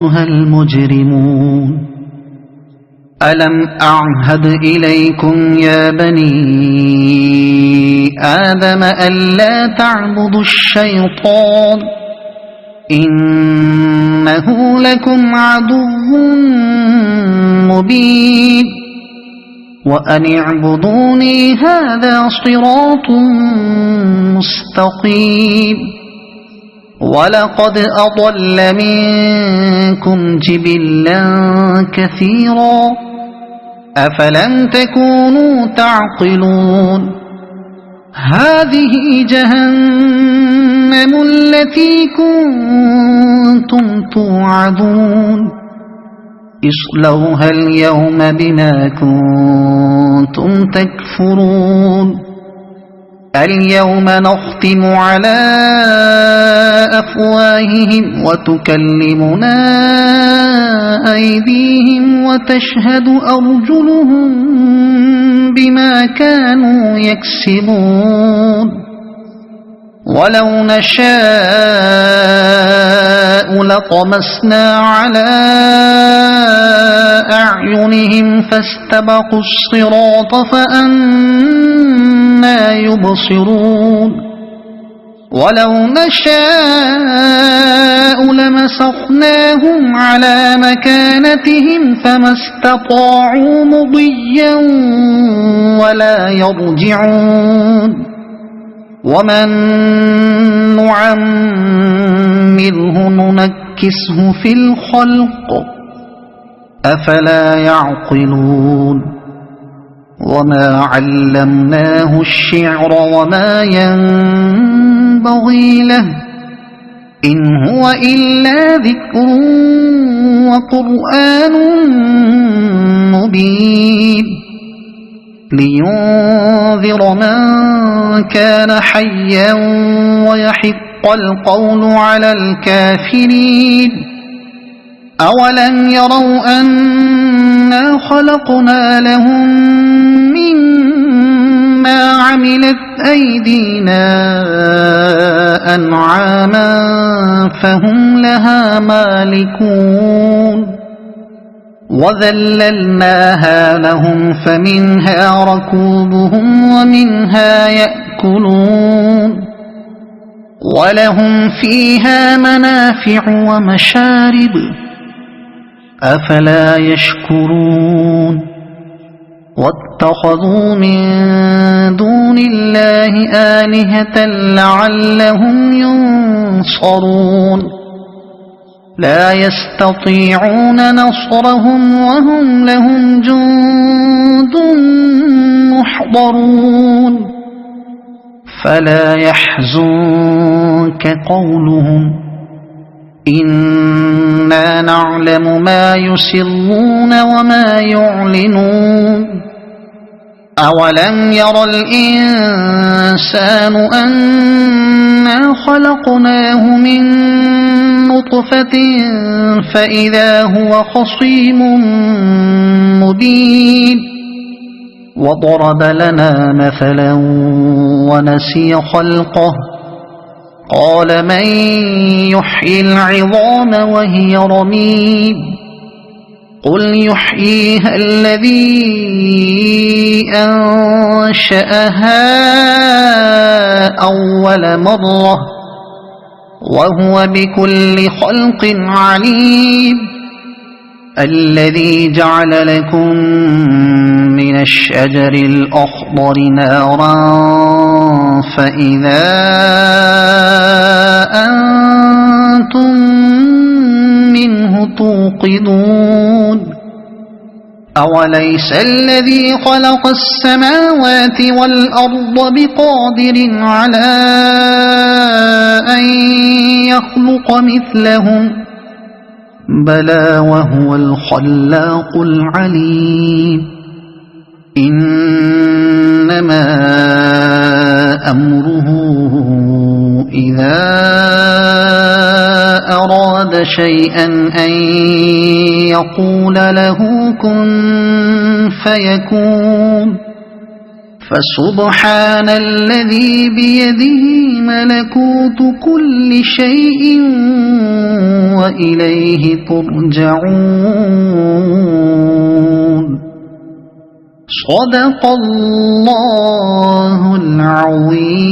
أيها المجرمون ألم أعهد إليكم يا بني آدم ألا تعبدوا الشيطان إنه لكم عدو مبين وأن اعبدوني هذا صراط مستقيم ولقد أضل منكم جبلا كثيرا أفلم تكونوا تعقلون هذه جهنم التي كنتم توعدون اصلوها اليوم بما كنتم تكفرون اليوم نختم على أفواههم وتكلمنا أيديهم وتشهد أرجلهم بما كانوا يكسبون ولو نشاء لطمسنا على أعينهم فاستبقوا الصراط فأنى يبصرون ولو نشاء لمسخناهم على مكانتهم فما استطاعوا مضيا ولا يرجعون ومن نعمره ننكسه في الخلق أفلا يعقلون وما علمناه الشعر وما ينبغي له إن هو إلا ذكر وقرآن مبين لينذر من كان حيا ويحق القول على الكافرين أولم يروا أنا خلقنا لهم مما عملت أيدينا أنعاما فهم لها مالكون وذللناها لهم فمنها ركوبهم ومنها يأكلون ولهم فيها منافع ومشارب أفلا يشكرون واتخذوا من دون الله آلهة لعلهم ينصرون لا يستطيعون نصرهم وهم لهم جند محضرون فلا يحزنك قولهم إنا نعلم ما يسرون وما يعلنون أولم ير الإنسان أنا خلقناه من نطفة فإذا هو خصيم مبين وضرب لنا مثلا ونسي خلقه قال من يحيي العظام وهي رميم قل يحييها الذي أنشأها أول مرة وهو بكل خلق عليم الذي جعل لكم من الشجر الأخضر نارا فإذا أنتم منه توقدون أوليس الذي خلق السماوات والأرض بقادر على أن يخلق مثلهم بلى وهو الخلاق العليم إنما أمره إذا أراد شيئا أن يقول له كن فيكون فسبحان الذي بيده ملكوت كل شيء وإليه ترجعون. صدق الله العظيم.